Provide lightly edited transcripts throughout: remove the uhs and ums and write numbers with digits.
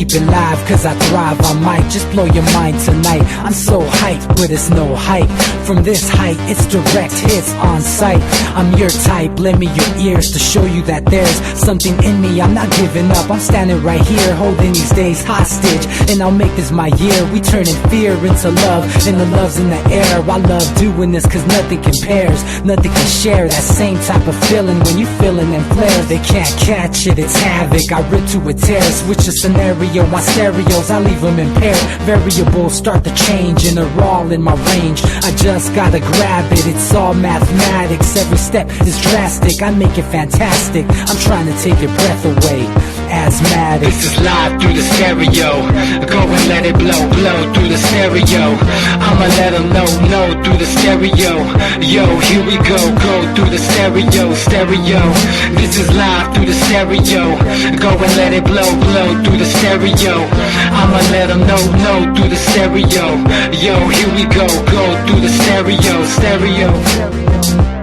keep it live, cause I thrive. I might just blow your mind tonight. I'm so hyped, but it's no hype. From this height, it's direct hits on sight. I'm your type, lend me your ears to show you that there's something in me. I'm not giving up, I'm standing right here, holding these days hostage, and I'll make this my year. We turning fear into love, and the love's in the air. I love doing this cause nothing compares, nothing can share that same type of feeling when you feeling them flares. They can't catch it, it's havoc. I rip to a tear, switch a scenario on stereos, I leave them impaired. Variables start to change and they're all in my range. I just gotta grab it, it's all mathematics. Every step is drastic, I make it fantastic. I'm trying to take your breath away, asthmatic. This is live through the stereo. Go and let it blow, blow through the stereo. I'ma let them know through the stereo. Yo, here we go through the stereo, stereo. This is live through the stereo. Go and let it blow, blow through the stereo. I'ma let them know through the stereo. Yo, here we go through the stereo, stereo.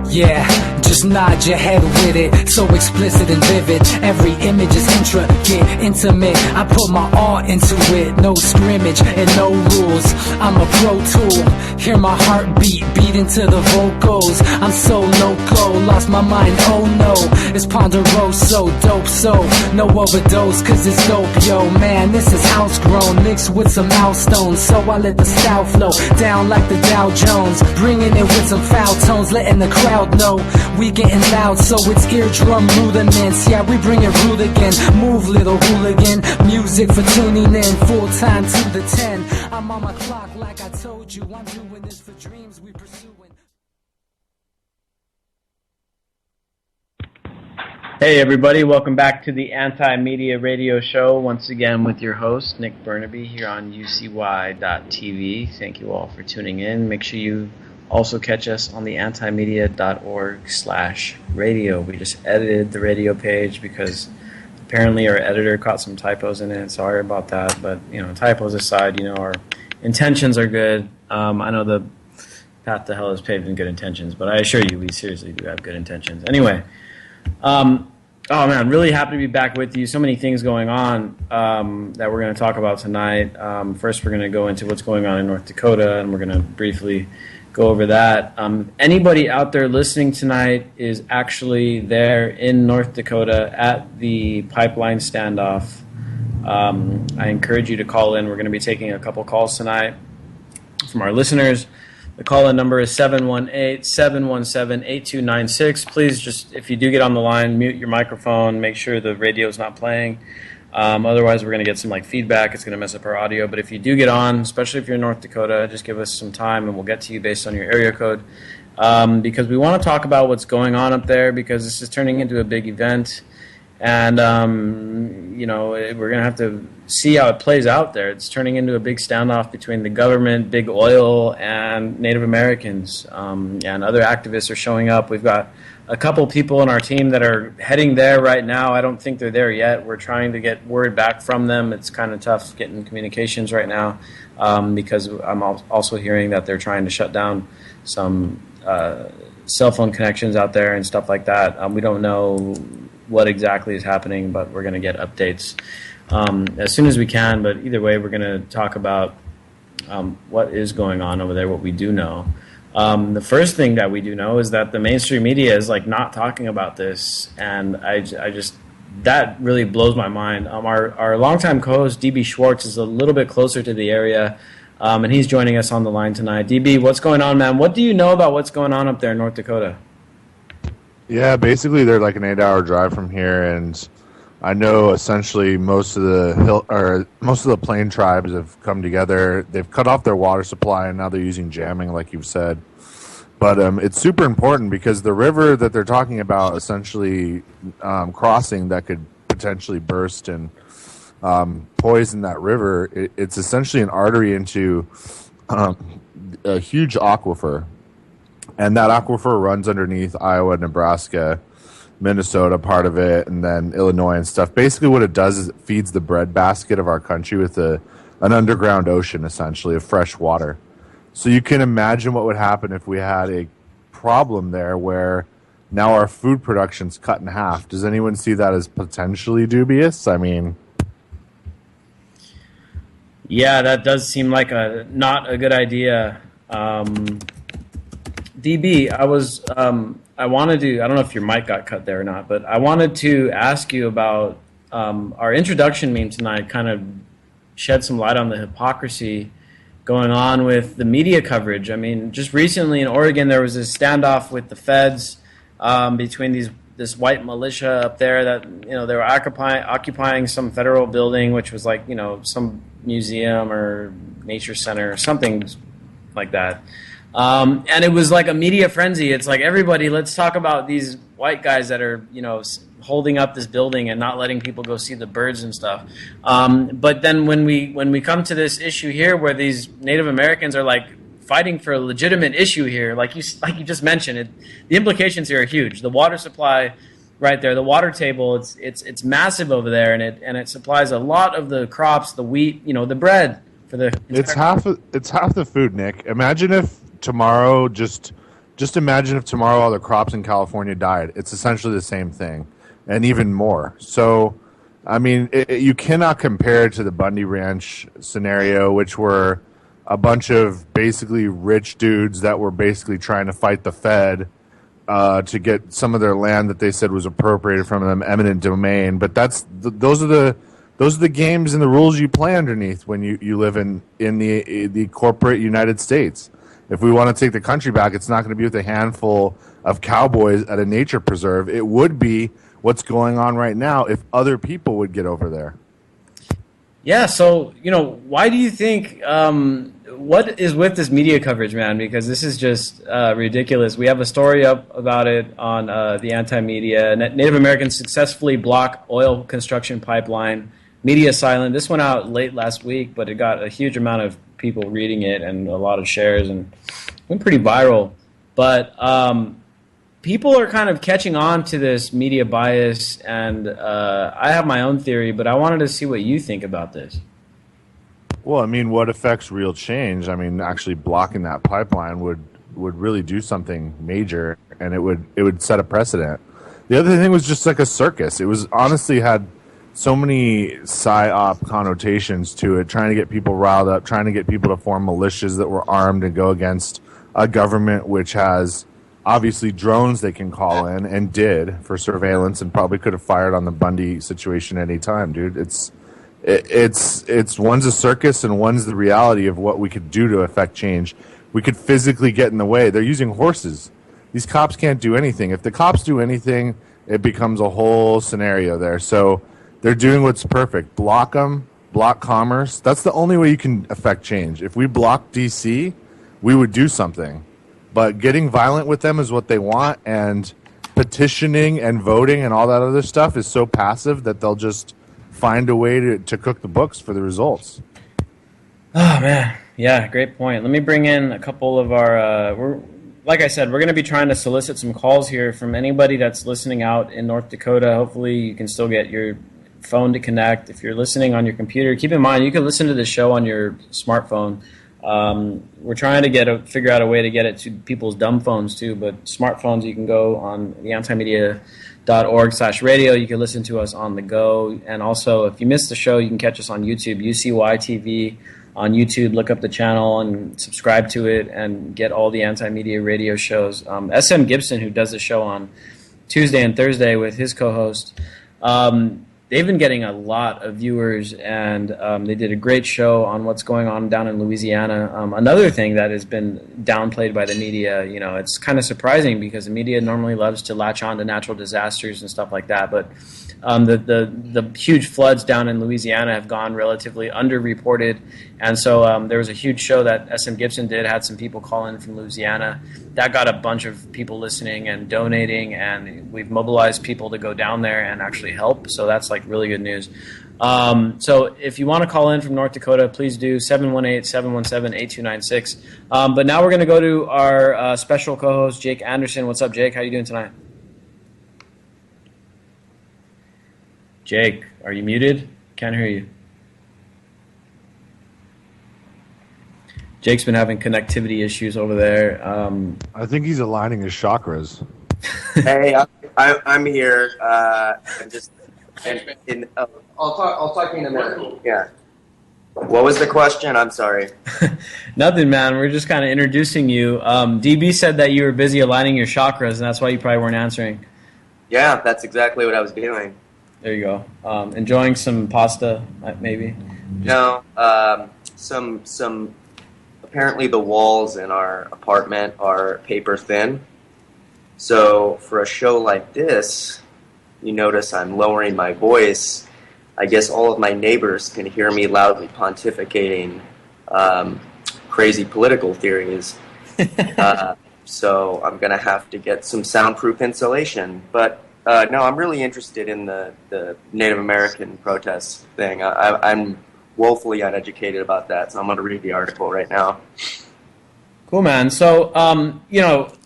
Yeah, just nod your head with it, so explicit and vivid. Every image is intricate, intimate. I put my all into it, no scrimmage and no rules. I'm a pro tool, hear my heartbeat, beat into the vocals. I'm so loco, lost my mind, oh no. It's Ponderoso, dope, so no overdose, cause it's dope, yo. Man, this is house grown, mixed with some milestones. So I let the style flow down like the Dow Jones, bringing it with some foul tones, letting the crowd know we getting loud, so it's eardrum rudiments. Yeah, we bring it rude again. Move, little hooligan. Music for tuning in, full time to the 10. I'm on my clock like I told you. I'm doing this for dreams we pursuing. Hey everybody, welcome back to the Anti-Media Radio Show, once again with your host, Nick Bernabe, here on UCY.TV. Thank you all for tuning in. Make sure you also catch us on the antimedia.org/radio. We just edited the radio page because apparently our editor caught some typos in it. Sorry about that, but typos aside, our intentions are good. I know the path to hell is paved in good intentions, but I assure you we seriously do have good intentions. Anyway, oh man, really happy to be back with you. So many things going on that we're going to talk about tonight. First, we're going to go into what's going on in North Dakota, and we're going to briefly go over that. Anybody out there listening tonight is actually there in North Dakota at the pipeline standoff. I encourage you to call in. We're going to be taking a couple calls tonight from our listeners. The call-in number is 718-717-8296. Please just, if you do get on the line, mute your microphone. Make sure the radio is not playing. Otherwise, we're going to get some feedback. It's going to mess up our audio. But if you do get on, especially if you're in North Dakota, just give us some time and we'll get to you based on your area code. Because we want to talk about what's going on up there, because this is turning into a big event. And, we're going to have to see how it plays out there. It's turning into a big standoff between the government, big oil, and Native Americans. And other activists are showing up. We've got a couple people on our team that are heading there right now. I don't think they're there yet. We're trying to get word back from them. It's kind of tough getting communications right now because I'm also hearing that they're trying to shut down some cell phone connections out there and stuff like that. We don't know what exactly is happening, but we're going to get updates as soon as we can. But either way, we're going to talk about what is going on over there, what we do know. The first thing that we do know is that the mainstream media is not talking about this, and I just that really blows my mind. Our longtime co-host DB Schwartz is a little bit closer to the area, and he's joining us on the line tonight. DB, what's going on, man? What do you know about what's going on up there in North Dakota? Yeah, basically they're like an 8-hour drive from here, and I know essentially most of the Plain tribes have come together. They've cut off their water supply, and now they're using jamming, like you've said. But it's super important because the river that they're talking about, essentially crossing that could potentially burst and poison that river, it's essentially an artery into a huge aquifer. And that aquifer runs underneath Iowa, Nebraska, Minnesota, part of it, and then Illinois and stuff. Basically what it does is it feeds the breadbasket of our country with an underground ocean, essentially, of fresh water. So you can imagine what would happen if we had a problem there where now our food production's cut in half. Does anyone see that as potentially dubious? I mean... Yeah, that does seem like not a good idea. DB, I wanted to, I don't know if your mic got cut there or not, but I wanted to ask you about our introduction meme tonight, kind of shed some light on the hypocrisy going on with the media coverage. I mean, just recently in Oregon, there was this standoff with the feds between this white militia up there that, you know, they were occupying some federal building, which was like, you know, some museum or nature center or something like that. And it was like a media frenzy. It's like, everybody, let's talk about these white guys that are, you know, holding up this building and not letting people go see the birds and stuff. But then when we come to this issue here, where these Native Americans are like fighting for a legitimate issue here, like you just mentioned, the implications here are huge. The water supply, right there, the water table, it's massive over there, and it supplies a lot of the crops, the wheat, you know, the bread for the. It's half the food, Nick. Imagine if tomorrow, just imagine if tomorrow all the crops in California died. It's essentially the same thing, and even more. So, I mean, you cannot compare it to the Bundy Ranch scenario, which were a bunch of basically rich dudes that were basically trying to fight the Fed to get some of their land that they said was appropriated from them, eminent domain. But those are the games and the rules you play underneath when you live in the corporate United States. If we want to take the country back, it's not going to be with a handful of cowboys at a nature preserve. It would be what's going on right now if other people would get over there. Yeah, so, you know, why do you think, what is with this media coverage, man? Because this is just ridiculous. We have a story up about it on the anti-media. Native Americans successfully block oil construction pipeline. Media silent. This went out late last week, but it got a huge amount of people reading it and a lot of shares, and went pretty viral. But people are kind of catching on to this media bias, and I have my own theory, but I wanted to see what you think about this. Well, I mean, what affects real change? I mean, actually blocking that pipeline would really do something major, and it would set a precedent. The other thing was just like a circus. It was honestly had so many psyop connotations to it, trying to get people riled up, trying to get people to form militias that were armed and go against a government which has obviously drones they can call in, and did, for surveillance, and probably could have fired on the Bundy situation any time, dude. It's one's a circus and one's the reality of what we could do to affect change. We could physically get in the way. They're using horses. These cops can't do anything. If the cops do anything, it becomes a whole scenario there. So they're doing what's perfect. Block them, block commerce. That's the only way you can affect change. If we block D.C., we would do something. But getting violent with them is what they want, and petitioning and voting and all that other stuff is so passive that they'll just find a way to cook the books for the results. Oh, man. Yeah, great point. Let me bring in a couple of our... like I said, we're going to be trying to solicit some calls here from anybody that's listening out in North Dakota. Hopefully you can still get your phone to connect. If you're listening on your computer, keep in mind you can listen to the show on your smartphone. We're trying to figure out a way to get it to people's dumb phones too, but smartphones, you can go on the antimedia.org/radio. You can listen to us on the go. And also, if you missed the show, you can catch us on YouTube, UCY TV on YouTube. Look up the channel and subscribe to it and get all the anti-media radio shows. SM Gibson, who does the show on Tuesday and Thursday with his co-host, they've been getting a lot of viewers, and they did a great show on what's going on down in Louisiana. Another thing that has been downplayed by the media, you know, it's kind of surprising because the media normally loves to latch on to natural disasters and stuff like that, but the huge floods down in Louisiana have gone relatively underreported, and so there was a huge show that SM Gibson did, had some people call in from Louisiana. That got a bunch of people listening and donating, and we've mobilized people to go down there and actually help, so that's like really good news. So if you want to call in from North Dakota, please do, 718-717-8296. But now we're going to go to our special co-host, Jake Anderson. What's up, Jake? How are you doing tonight? Jake, are you muted? Can't hear you. Jake's been having connectivity issues over there. I think he's aligning his chakras. Hey, I'm here. I'm just. I'll talk to you in a minute. Yeah. What was the question? I'm sorry. Nothing, man. We're just kind of introducing you. DB said that you were busy aligning your chakras, and that's why you probably weren't answering. Yeah, that's exactly what I was doing. There you go. Enjoying some pasta, maybe. No, some. Apparently, the walls in our apartment are paper thin. So for a show like this, you notice I'm lowering my voice. I guess all of my neighbors can hear me loudly pontificating crazy political theories. So I'm going to have to get some soundproof insulation. But no, I'm really interested in the Native American protest thing. I'm woefully uneducated about that, so I'm going to read the article right now. Cool, man. So,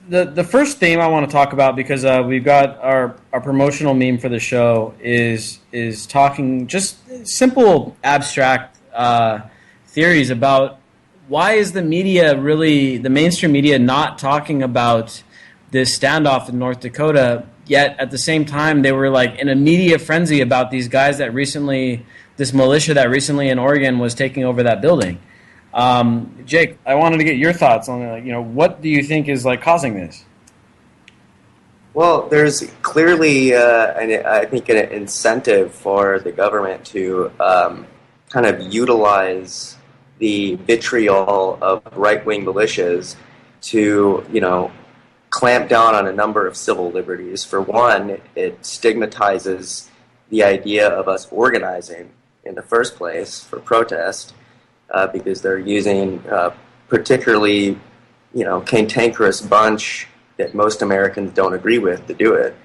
the first theme I want to talk about, because we've got our promotional meme for the show, is talking just simple, abstract theories about why is the mainstream media not talking about this standoff in North Dakota, yet at the same time they were like in a media frenzy about these guys this militia that recently in Oregon was taking over that building. Jake, I wanted to get your thoughts on, what do you think is causing this? Well, there's clearly, I think, an incentive for the government to kind of utilize the vitriol of right-wing militias to, clamp down on a number of civil liberties. For one, it stigmatizes the idea of us organizing in the first place for protest. Because they're using particularly, cantankerous bunch that most Americans don't agree with to do it.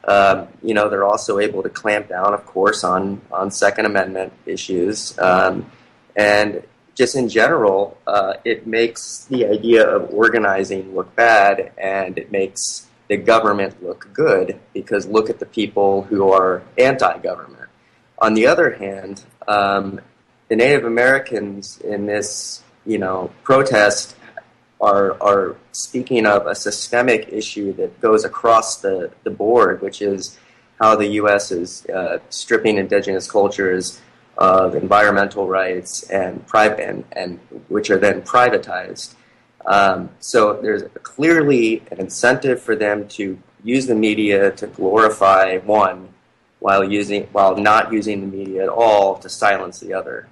They're also able to clamp down, of course, on Second Amendment issues. And just in general, it makes the idea of organizing look bad, and it makes the government look good, because look at the people who are anti-government. On the other hand, the Native Americans in this, protest are speaking of a systemic issue that goes across the board, which is how the U.S. is stripping indigenous cultures of environmental rights and which are then privatized. So there's clearly an incentive for them to use the media to glorify one, while not using the media at all to silence the other.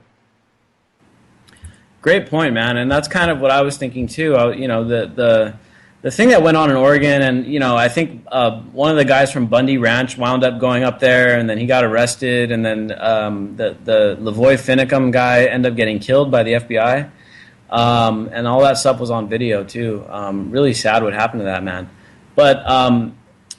Great point, man, and that's kind of what I was thinking too. The thing that went on in Oregon, and I think one of the guys from Bundy Ranch wound up going up there, and then he got arrested, and then the Lavoy Finicum guy ended up getting killed by the FBI, and all that stuff was on video too. Really sad what happened to that man, but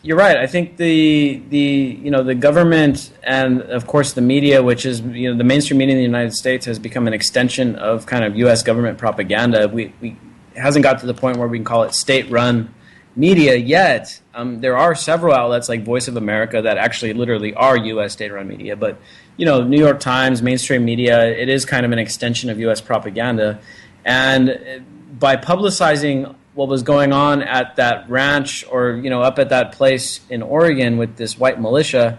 you're right. I think the government and of course the media, which is the mainstream media in the United States, has become an extension of kind of U.S. government propaganda. It hasn't got to the point where we can call it state-run media yet. There are several outlets like Voice of America that actually literally are U.S. state-run media, but New York Times, mainstream media, it is kind of an extension of U.S. propaganda, and by publicizing what was going on at that ranch or up at that place in Oregon with this white militia,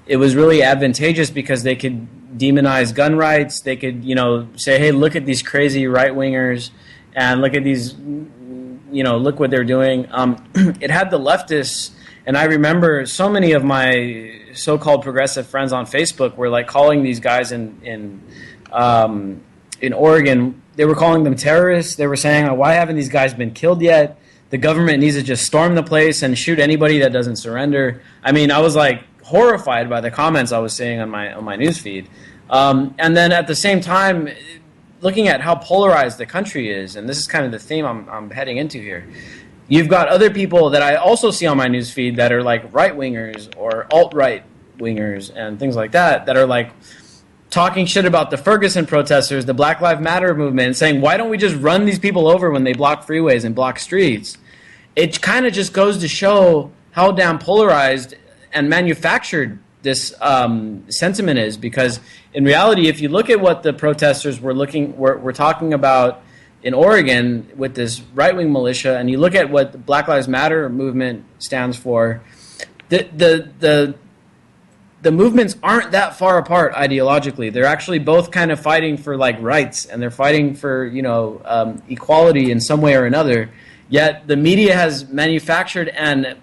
it was really advantageous because they could demonize gun rights. They could say, hey, look at these crazy right wingers, and look at these, look what they're doing. It had the leftists, and I remember so many of my so-called progressive friends on Facebook were calling these guys in Oregon. They were calling them terrorists. They were saying, why haven't these guys been killed yet? The government needs to just storm the place and shoot anybody that doesn't surrender. I mean, I was horrified by the comments I was seeing on my news feed. And then at the same time, looking at how polarized the country is, and this is kind of the theme I'm heading into here. You've got other people that I also see on my news feed that are right-wingers or alt-right wingers and things like that are talking shit about the Ferguson protesters, the Black Lives Matter movement, and saying, why don't we just run these people over when they block freeways and block streets? It kind of just goes to show how damn polarized and manufactured this sentiment is, because in reality, if you look at what the protesters were talking about in Oregon with this right-wing militia, and you look at what the Black Lives Matter movement stands for, the the movements aren't that far apart ideologically. They're actually both kind of fighting for like rights, and they're fighting for equality in some way or another. Yet the media has manufactured and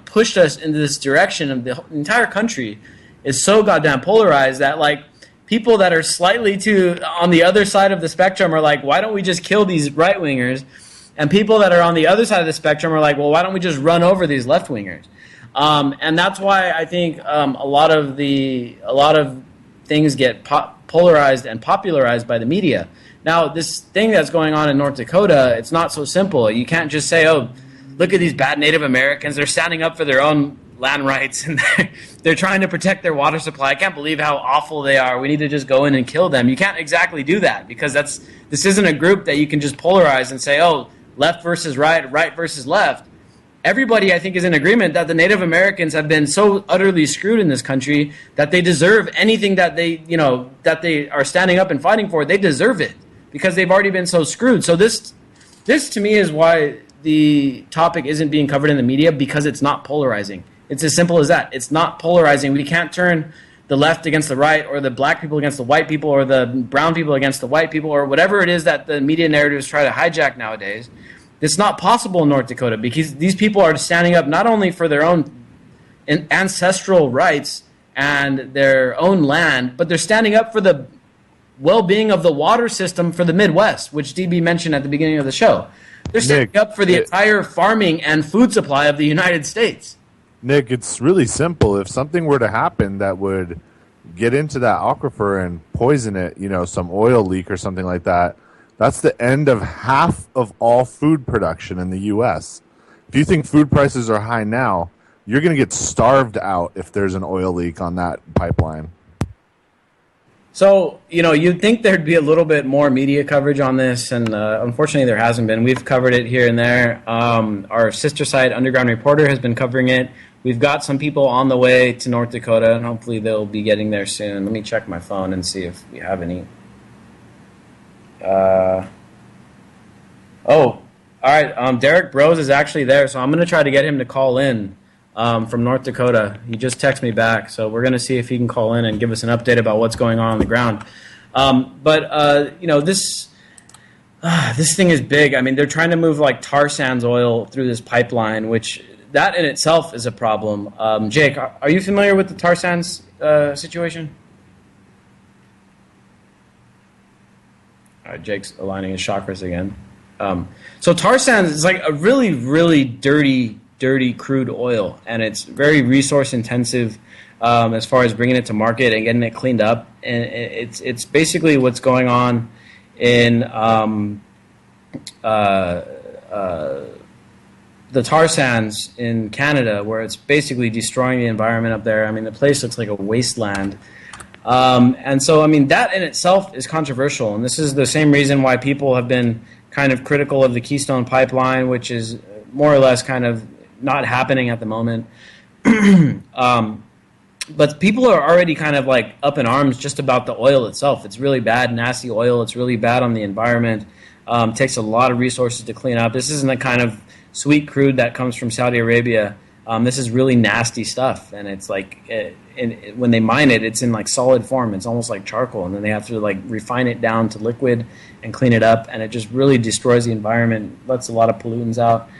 pushed us into this direction of the entire country is so goddamn polarized that like people that are slightly on the other side of the spectrum are like, why don't we just kill these right wingers? And people that are on the other side of the spectrum are like, well, why don't we just run over these left wingers? And that's why I think a lot of things get polarized and popularized by the media. Now, this thing that's going on in North Dakota, it's not so simple. You can't just say, oh, look at these bad Native Americans. They're standing up for their own land rights, and they're trying to protect their water supply. I can't believe how awful they are. We need to just go in and kill them. You can't exactly do that, because this isn't a group that you can just polarize and say, oh, left versus right, right versus left. Everybody, I think, is in agreement that the Native Americans have been so utterly screwed in this country that they deserve anything that they are standing up and fighting for. They deserve it because they've already been so screwed. So this to me is why the topic isn't being covered in the media, because it's not polarizing. It's as simple as that. It's not polarizing. We can't turn the left against the right, or the black people against the white people, or the brown people against the white people, or whatever it is that the media narratives try to hijack nowadays. It's not possible in North Dakota, because these people are standing up not only for their own ancestral rights and their own land, but they're standing up for the well-being of the water system for the Midwest, which DB mentioned at the beginning of the show. They're standing up for the entire farming and food supply of the United States. Nick, it's really simple. If something were to happen that would get into that aquifer and poison it, some oil leak or something like that, that's the end of half of all food production in the U.S. If you think food prices are high now, you're going to get starved out if there's an oil leak on that pipeline. So, you'd think there'd be a little bit more media coverage on this, and unfortunately there hasn't been. We've covered it here and there. Our sister site, Underground Reporter, has been covering it. We've got some people on the way to North Dakota, and hopefully they'll be getting there soon. Let me check my phone and see if we have any. All right. Derek Bros is actually there, so I'm going to try to get him to call in from North Dakota. He just texted me back, so we're going to see if he can call in and give us an update about what's going on the ground. This thing is big. I mean, they're trying to move like tar sands oil through this pipeline, which that in itself is a problem. Jake, are you familiar with the tar sands situation? All right, Jake's aligning his chakras again. So tar sands is like a really, really dirty crude oil, and it's very resource intensive as far as bringing it to market and getting it cleaned up. And it's basically what's going on in the tar sands in Canada, where it's basically destroying the environment up there. I mean, the place looks like a wasteland. And so, I mean, that in itself is controversial, and this is the same reason why people have been kind of critical of the Keystone Pipeline, which is more or less kind of not happening at the moment. But people are already kind of like up in arms just about the oil itself. It's really bad, nasty oil. It's really bad on the environment. Takes a lot of resources to clean up. This isn't the kind of sweet crude that comes from Saudi Arabia. This is really nasty stuff, and it's like when they mine it, it's in like solid form. It's almost like charcoal, and then they have to like refine it down to liquid and clean it up, and it just really destroys the environment, lets a lot of pollutants out.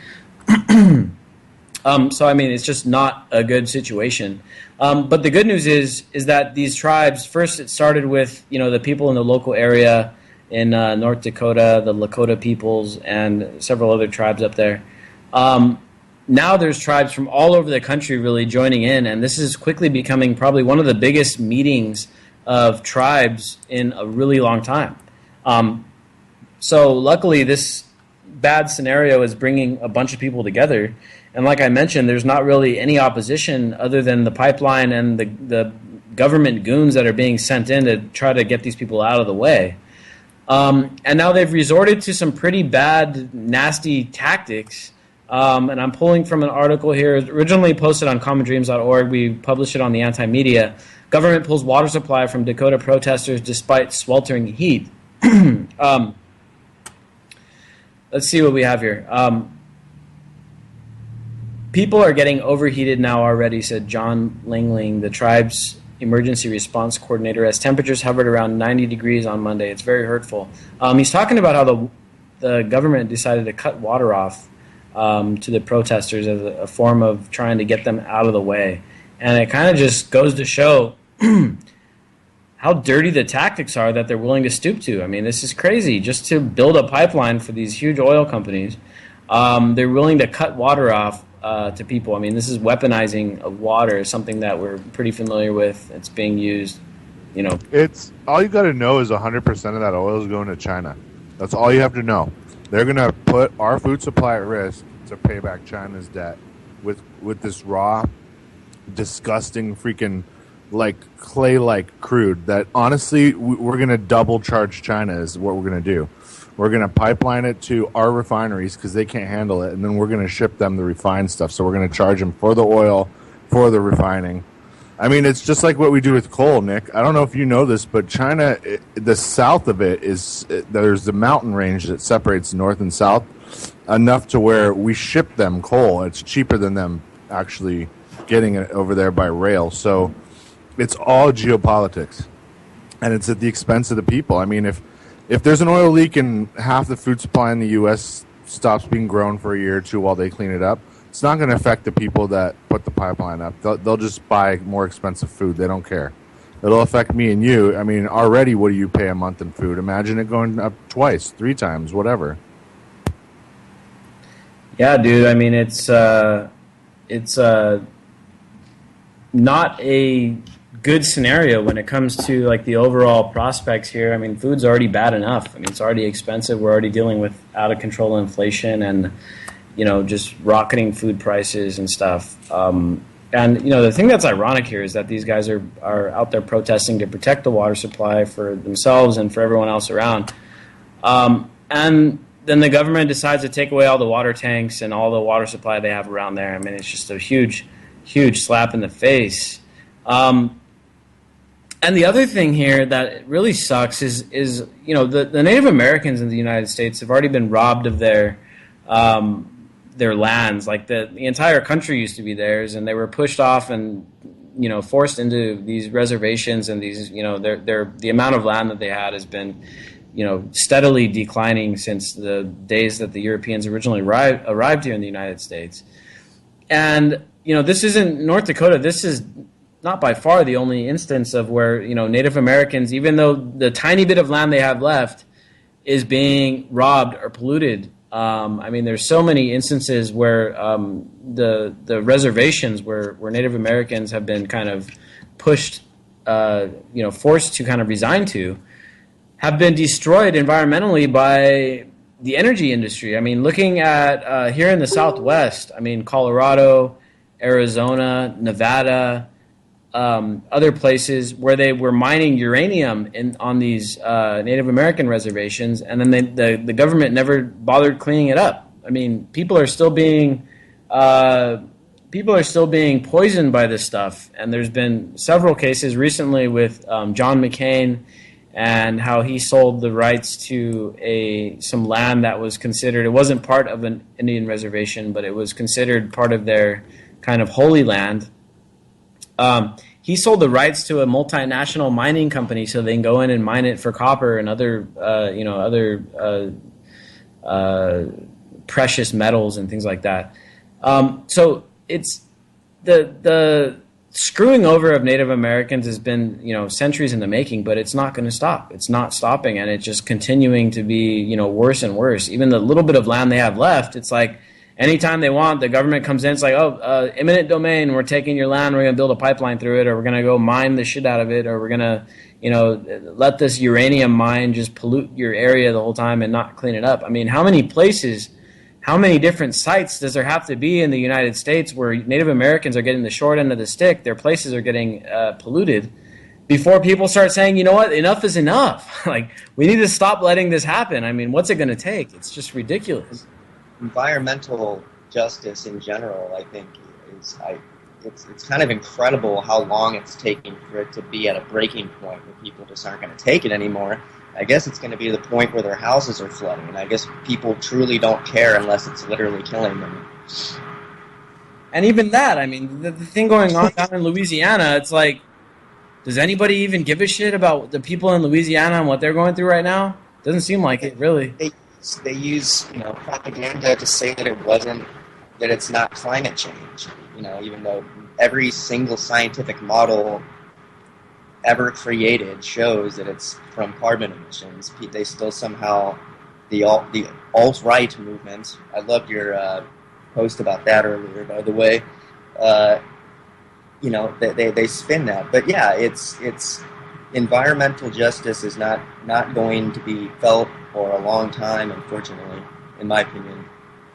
So I mean, it's just not a good situation. But the good news is that these tribes, first it started with the people in the local area in North Dakota, the Lakota peoples, and several other tribes up there. Now there's tribes from all over the country really joining in, and this is quickly becoming probably one of the biggest meetings of tribes in a really long time. So luckily this bad scenario is bringing a bunch of people together. And like I mentioned, there's not really any opposition other than the pipeline and the government goons that are being sent in to try to get these people out of the way. And now they've resorted to some pretty bad, nasty tactics. And I'm pulling from an article here, originally posted on commondreams.org. We published it on the Anti-Media. Government pulls water supply from Dakota protesters despite sweltering heat. Let's see what we have here. People are getting overheated now already, said John Lingling. The tribes emergency response coordinator, as temperatures hovered around 90 degrees on Monday. It's very hurtful. He's talking about how the government decided to cut water off to the protesters as a form of trying to get them out of the way. And it kind of just goes to show how dirty the tactics are that they're willing to stoop to. I mean, this is crazy. Just to build a pipeline for these huge oil companies, they're willing to cut water off to people. I mean, this is weaponizing of water, something that we're pretty familiar with. It's being used, you know. It's all you got to know is 100% of that oil is going to China. That's all you have to know. They're going to put our food supply at risk to pay back China's debt with this raw, disgusting freaking like clay-like crude that honestly we're going to double charge China is what we're going to do. We're going to pipeline it to our refineries because they can't handle it, and then we're going to ship them the refined stuff. So we're going to charge them for the oil, for the refining. I mean, it's just like what we do with coal, Nick. I don't know if you know this, but China, the south of it there's the mountain range that separates north and south enough to where we ship them coal. It's cheaper than them actually getting it over there by rail. So it's all geopolitics, and it's at the expense of the people. I mean, if there's an oil leak and half the food supply in the U.S. stops being grown for a year or two while they clean it up, it's not going to affect the people that put the pipeline up. They'll just buy more expensive food. They don't care. It'll affect me and you. I mean, already what do you pay a month in food? Imagine it going up twice, 3 times, whatever. Yeah, dude. I mean, it's not a good scenario when it comes to like the overall prospects here. I mean, food's already bad enough. I mean, it's already expensive. We're already dealing with out of control inflation and, you know, just rocketing food prices and stuff. And, you know, the thing that's ironic here is that these guys are out there protesting to protect the water supply for themselves and for everyone else around. And then the government decides to take away all the water tanks and all the water supply they have around there. I mean, it's just a huge, huge slap in the face. And the other thing here that really sucks is you know, the Native Americans in the United States have already been robbed of their lands. Like the entire country used to be theirs, and they were pushed off and, you know, forced into these reservations, and these, you know, the amount of land that they had has been, you know, steadily declining since the days that the Europeans originally arrived here in the United States. And, you know, this isn't North Dakota. This is not by far the only instance of where, you know, Native Americans, even though the tiny bit of land they have left is being robbed or polluted. I mean, there's so many instances where the reservations where Native Americans have been kind of pushed, you know, forced to kind of resign to, have been destroyed environmentally by the energy industry. I mean, looking at here in the Southwest, I mean, Colorado, Arizona, Nevada, other places where they were mining uranium on these Native American reservations, and then the government never bothered cleaning it up. I mean, people are still being poisoned by this stuff, and there's been several cases recently with John McCain and how he sold the rights to some land that was considered, it wasn't part of an Indian reservation, but it was considered part of their kind of holy land. He sold the rights to a multinational mining company so they can go in and mine it for copper and other precious metals and things like that. So it's the screwing over of Native Americans has been, you know, centuries in the making, but it's not going to stop. It's not stopping, and it's just continuing to be, you know, worse and worse. Even the little bit of land they have left, it's like anytime they want, the government comes in, it's like, oh, eminent domain, we're taking your land, we're going to build a pipeline through it, or we're going to go mine the shit out of it, or we're going to, you know, let this uranium mine just pollute your area the whole time and not clean it up. I mean, how many places, how many different sites does there have to be in the United States where Native Americans are getting the short end of the stick, their places are getting polluted, before people start saying, you know what, enough is enough. Like, we need to stop letting this happen. I mean, what's it going to take? It's just ridiculous. Environmental justice in general, I think, it's kind of incredible how long it's taking for it to be at a breaking point where people just aren't going to take it anymore. I guess it's going to be the point where their houses are flooding, and I guess people truly don't care unless it's literally killing them. And even that, I mean, the thing going on down in Louisiana, it's like, does anybody even give a shit about the people in Louisiana and what they're going through right now? Doesn't seem like it, really. They use propaganda to say that it's not climate change. Even though every single scientific model ever created shows that it's from carbon emissions, they still somehow the alt-right movement. I loved your post about that earlier, by the way. They spin that, but yeah, it's environmental justice is not going to be felt for a long time, unfortunately, in my opinion.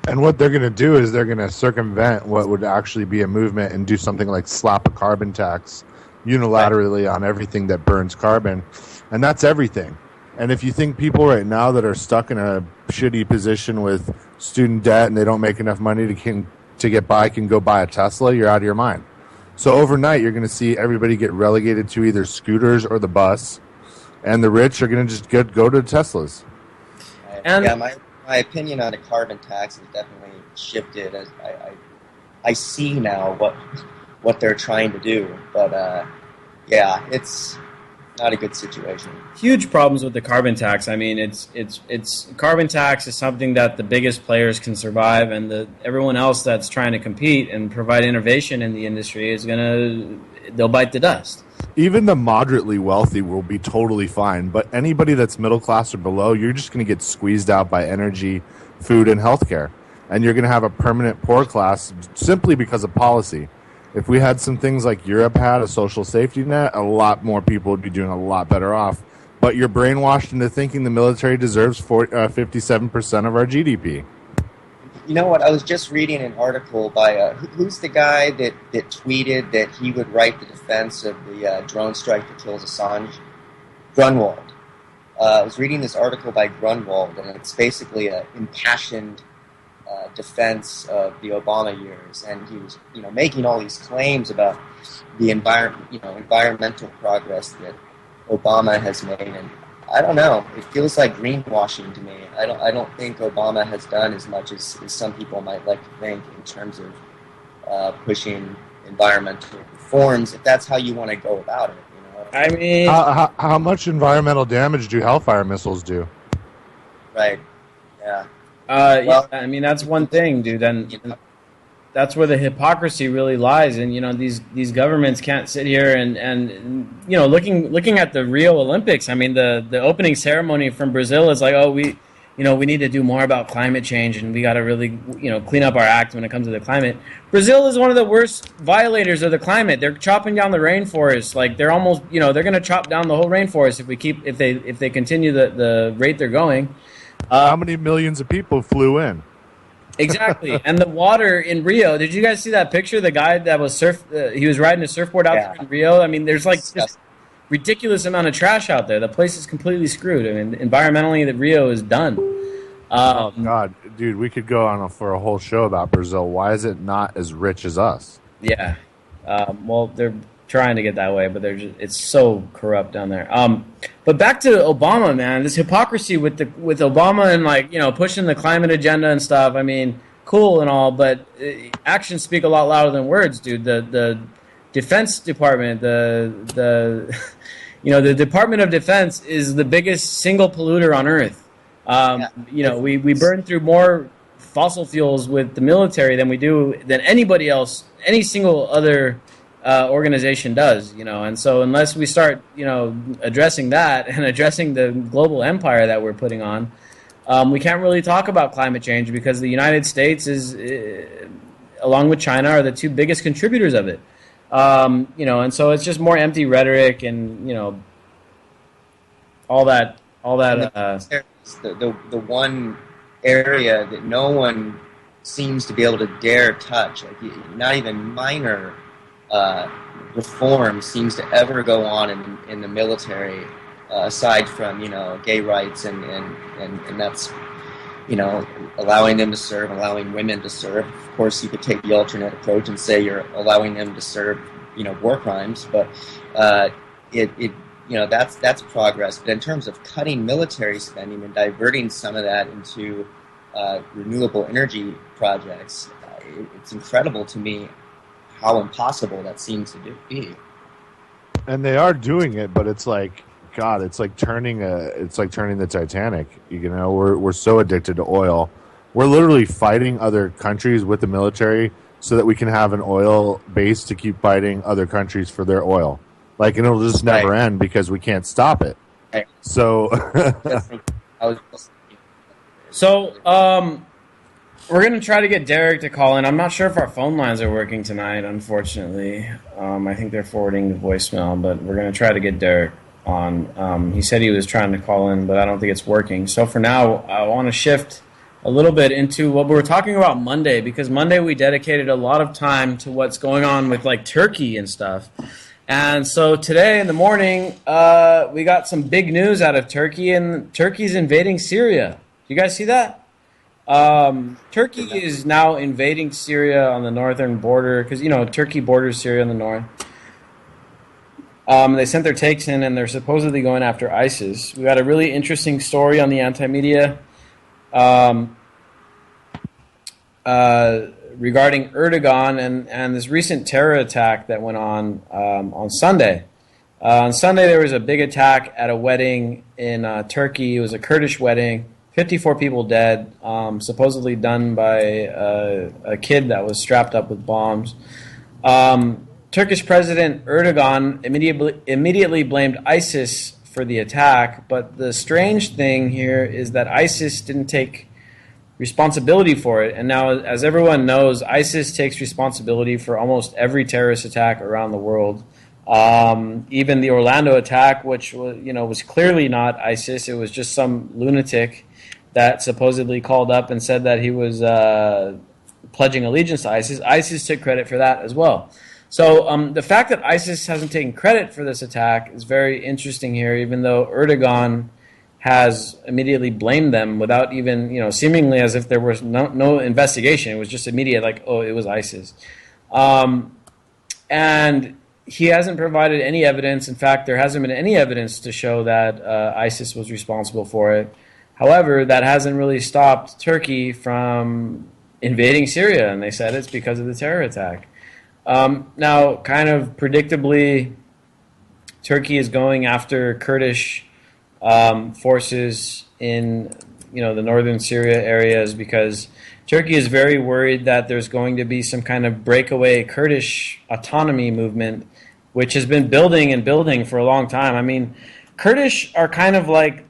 And what they're going to do is they're going to circumvent what would actually be a movement and do something like slap a carbon tax unilaterally on everything that burns carbon, and that's everything. And if you think people right now that are stuck in a shitty position with student debt and they don't make enough money to get by can go buy a Tesla, you're out of your mind. So overnight, you're going to see everybody get relegated to either scooters or the bus, and the rich are going to just go to Teslas. And my opinion on a carbon tax has definitely shifted. As I see now what they're trying to do, but it's not a good situation. Huge problems with the carbon tax. I mean, it's carbon tax is something that the biggest players can survive, and everyone else that's trying to compete and provide innovation in the industry they'll bite the dust. Even the moderately wealthy will be totally fine, but anybody that's middle class or below, you're just going to get squeezed out by energy, food, and healthcare, and you're going to have a permanent poor class simply because of policy. If we had some things like Europe had, a social safety net, a lot more people would be doing a lot better off. But you're brainwashed into thinking the military deserves 57% of our GDP. You know what? I was just reading an article by who's the guy that tweeted that he would write the defense of the drone strike that kills Assange? Grunwald. I was reading this article by Grunwald, and it's basically an impassioned defense of the Obama years, and he was, making all these claims about the environmental progress that Obama has made, and I don't know. It feels like greenwashing to me. I don't think Obama has done as much as some people might like to think in terms of pushing environmental reforms, if that's how you want to go about it. I mean, how much environmental damage do Hellfire missiles do? Right. Yeah. I mean, that's one thing, dude. And that's where the hypocrisy really lies. And these governments can't sit here and looking at the Rio Olympics. I mean, the opening ceremony from Brazil is like, oh, we need to do more about climate change, and we got to really clean up our act when it comes to the climate. Brazil is one of the worst violators of the climate. They're chopping down the rainforest. Like they're almost they're going to chop down the whole rainforest if they continue the rate they're going. How many millions of people flew in? Exactly. And the water in Rio, did you guys see that picture? The guy that was he was riding a surfboard out there in Rio. I mean, there's like this ridiculous amount of trash out there. The place is completely screwed. I mean, environmentally, the Rio is done. Oh, God. Dude, we could go on for a whole show about Brazil. Why is it not as rich as us? Yeah. Well, they're trying to get that way, but it's so corrupt down there. But back to Obama, man, this hypocrisy with Obama and pushing the climate agenda and stuff. I mean, cool and all, but actions speak a lot louder than words, dude. The Defense Department, the Department of Defense is the biggest single polluter on Earth. We burn through more fossil fuels with the military than anybody else, any single other organization does, and so unless we start, addressing that and addressing the global empire that we're putting on, we can't really talk about climate change because the United States is, along with China, are the two biggest contributors of it. And so it's just more empty rhetoric and all that. The one area that no one seems to be able to dare touch, like not even minor reform seems to ever go on in the military, aside from gay rights and that's allowing them to serve, allowing women to serve. Of course, you could take the alternate approach and say you're allowing them to serve war crimes, but that's progress. But in terms of cutting military spending and diverting some of that into renewable energy projects, it's incredible to me how impossible that seems to be. And they are doing it, but it's like, God, it's like turning the Titanic. You know, we're so addicted to oil. We're literally fighting other countries with the military so that we can have an oil base to keep fighting other countries for their oil. Like, and it'll just never end because we can't stop it. Right. So, We're going to try to get Derek to call in. I'm not sure if our phone lines are working tonight, unfortunately. I think they're forwarding the voicemail, but we're going to try to get Derek on. He said he was trying to call in, but I don't think it's working. So for now, I want to shift a little bit into what we were talking about Monday, because Monday we dedicated a lot of time to what's going on with like Turkey and stuff. And so today in the morning, we got some big news out of Turkey, and Turkey's invading Syria. You guys see that? Turkey is now invading Syria on the northern border because, you know, Turkey borders Syria in the north. They sent their tanks in, and they're supposedly going after ISIS. We got a really interesting story on the anti-media regarding Erdogan and this recent terror attack that went on Sunday. On Sunday, there was a big attack at a wedding in Turkey. It was a Kurdish wedding. 54 people dead, supposedly done by a kid that was strapped up with bombs. Turkish President Erdogan immediately blamed ISIS for the attack, but the strange thing here is that ISIS didn't take responsibility for it. And now, as everyone knows, ISIS takes responsibility for almost every terrorist attack around the world. Even the Orlando attack, which was clearly not ISIS, it was just some lunatic that supposedly called up and said that he was pledging allegiance to ISIS. ISIS took credit for that as well. So the fact that ISIS hasn't taken credit for this attack is very interesting here, even though Erdogan has immediately blamed them without even, seemingly as if there was no investigation. It was just immediate, like, oh, it was ISIS. And he hasn't provided any evidence. In fact, there hasn't been any evidence to show that ISIS was responsible for it. However, that hasn't really stopped Turkey from invading Syria, and they said it's because of the terror attack. Now, kind of predictably, Turkey is going after Kurdish forces in the northern Syria areas because Turkey is very worried that there's going to be some kind of breakaway Kurdish autonomy movement, which has been building and building for a long time. I mean, Kurdish are kind of like,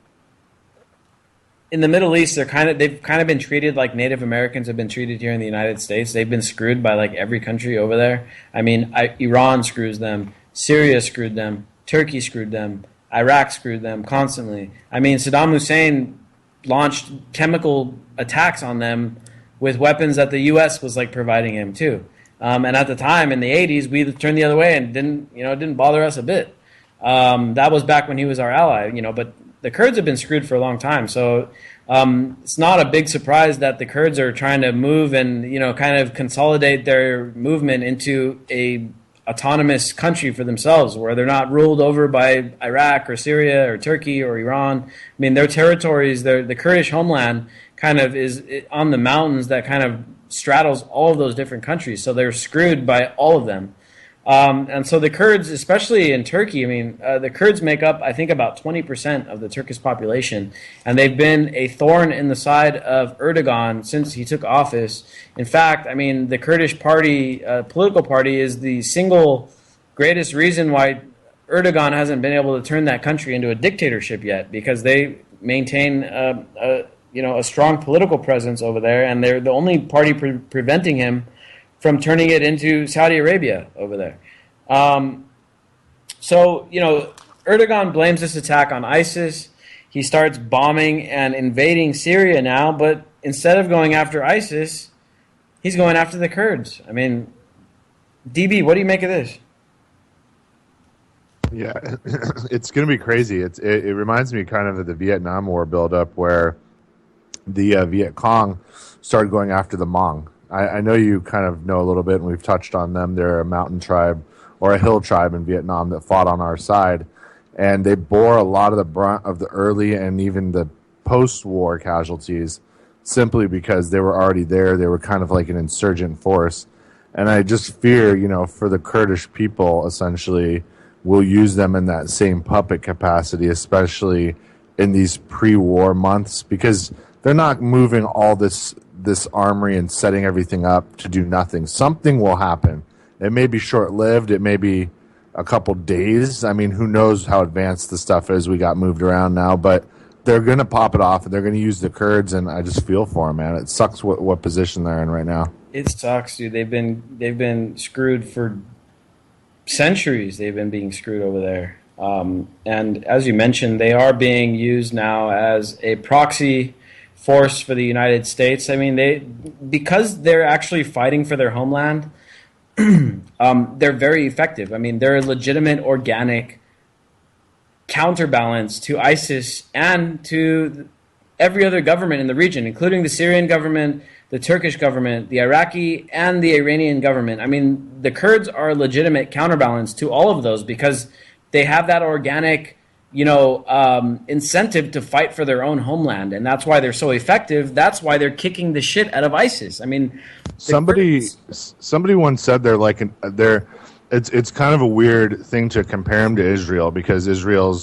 in the Middle East, they've kind of been treated like Native Americans have been treated here in the United States. They've been screwed by like every country over there. I mean, Iran screws them, Syria screwed them, Turkey screwed them, Iraq screwed them constantly. I mean, Saddam Hussein launched chemical attacks on them with weapons that the U.S. was like providing him too. And at the time in the 80s, we turned the other way and didn't bother us a bit. That was back when he was our ally, but the Kurds have been screwed for a long time. So it's not a big surprise that the Kurds are trying to move and, kind of consolidate their movement into a autonomous country for themselves where they're not ruled over by Iraq or Syria or Turkey or Iran. I mean, their territories, the Kurdish homeland kind of is on the mountains that kind of straddles all of those different countries. So they're screwed by all of them. And so the Kurds, especially in Turkey, I mean, the Kurds make up, I think, about 20% of the Turkish population, and they've been a thorn in the side of Erdogan since he took office. In fact, I mean, the Kurdish party, political party, is the single greatest reason why Erdogan hasn't been able to turn that country into a dictatorship yet, because they maintain a strong political presence over there, and they're the only party preventing him from turning it into Saudi Arabia over there. So, Erdogan blames this attack on ISIS. He starts bombing and invading Syria now, but instead of going after ISIS, he's going after the Kurds. I mean, DB, what do you make of this? Yeah, it's going to be crazy. It reminds me kind of the Vietnam War buildup where the Viet Cong started going after the Hmong. I know you kind of know a little bit, and we've touched on them. They're a mountain tribe or a hill tribe in Vietnam that fought on our side, and they bore a lot of the brunt of the early and even the post-war casualties simply because they were already there. They were kind of like an insurgent force, and I just fear, for the Kurdish people, essentially, we'll use them in that same puppet capacity, especially in these pre-war months, because they're not moving all this armory and setting everything up to do nothing. Something will happen. It may be short-lived. It may be a couple days. I mean, who knows how advanced the stuff is we got moved around now, but they're going to pop it off, and they're going to use the Kurds, and I just feel for them, man. It sucks what position they're in right now. It sucks, dude. They've been screwed for centuries. They've been being screwed over there. And as you mentioned, they are being used now as a proxy force for the United States. I mean, because they're actually fighting for their homeland, they're very effective. I mean, they're a legitimate, organic counterbalance to ISIS and to every other government in the region, including the Syrian government, the Turkish government, the Iraqi, and the Iranian government. I mean, the Kurds are a legitimate counterbalance to all of those because they have that organic, incentive to fight for their own homeland, and that's why they're so effective. That's why they're kicking the shit out of ISIS. I mean, somebody once said it's kind of a weird thing to compare them to Israel, because Israel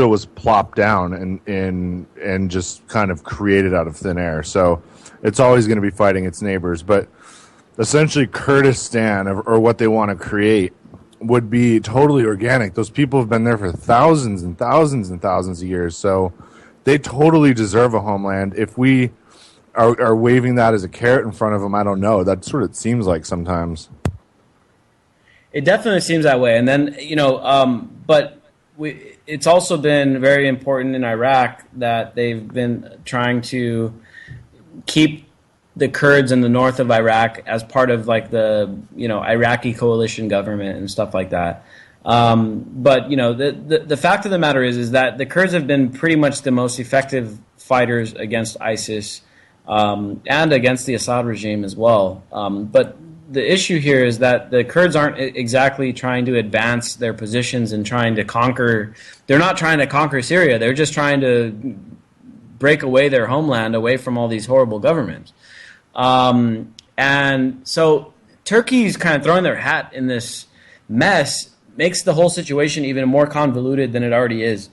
was plopped down and just kind of created out of thin air. So it's always going to be fighting its neighbors. But essentially Kurdistan, or what they want to create, would be totally organic. Those people have been there for thousands and thousands and thousands of years. So they totally deserve a homeland. If we are waving that as a carrot in front of them, I don't know. That's what it seems like sometimes. It definitely seems that way. And then, it's also been very important in Iraq that they've been trying to keep the Kurds in the north of Iraq as part of like the, Iraqi coalition government and stuff like that. But the fact of the matter is that the Kurds have been pretty much the most effective fighters against ISIS and against the Assad regime as well. But the issue here is that the Kurds aren't exactly trying to advance their positions and trying to conquer. They're not trying to conquer Syria. They're just trying to break away their homeland away from all these horrible governments. And so Turkey's kind of throwing their hat in this mess makes the whole situation even more convoluted than it already is.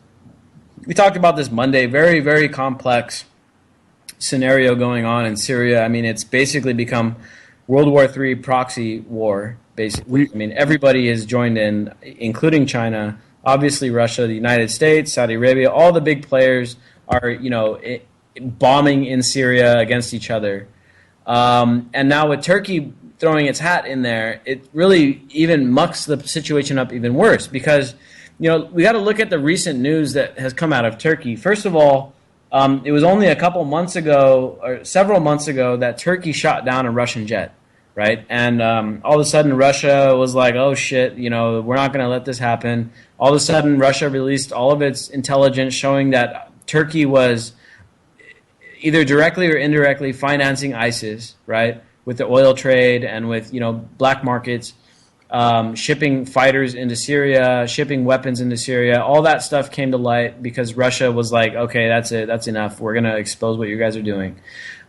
We talked about this Monday, very, very complex scenario going on in Syria. I mean, it's basically become World War III proxy war, basically. I mean, everybody is joined in, including China, obviously Russia, the United States, Saudi Arabia. All the big players are, bombing in Syria against each other. And now with Turkey throwing its hat in there, it really even mucks the situation up even worse because, we got to look at the recent news that has come out of Turkey. First of all, it was only a couple months ago or several months ago that Turkey shot down a Russian jet, right? And all of a sudden Russia was like, oh shit, we're not going to let this happen. All of a sudden Russia released all of its intelligence showing that Turkey was either directly or indirectly financing ISIS, right, with the oil trade and with, black markets, shipping fighters into Syria, shipping weapons into Syria. All that stuff came to light because Russia was like, okay, that's it. That's enough. We're going to expose what you guys are doing.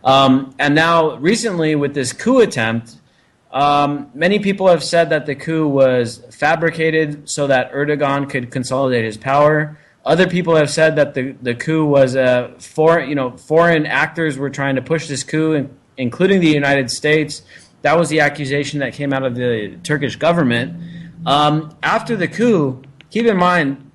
And now recently with this coup attempt, many people have said that the coup was fabricated so that Erdogan could consolidate his power. Other people have said that the coup was foreign actors were trying to push this coup, including the United States. That was the accusation that came out of the Turkish government. After the coup, keep in mind,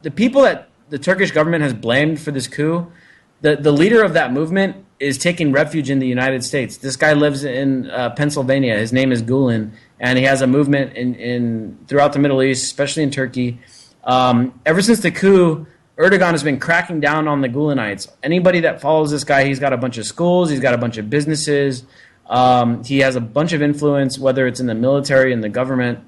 the people that the Turkish government has blamed for this coup, the leader of that movement is taking refuge in the United States. This guy lives in Pennsylvania. His name is Gulen, and he has a movement in throughout the Middle East, especially in Turkey. Ever since the coup, Erdogan has been cracking down on the Gulenites. Anybody that follows this guy, he's got a bunch of schools, he's got a bunch of businesses, he has a bunch of influence, whether it's in the military, in the government.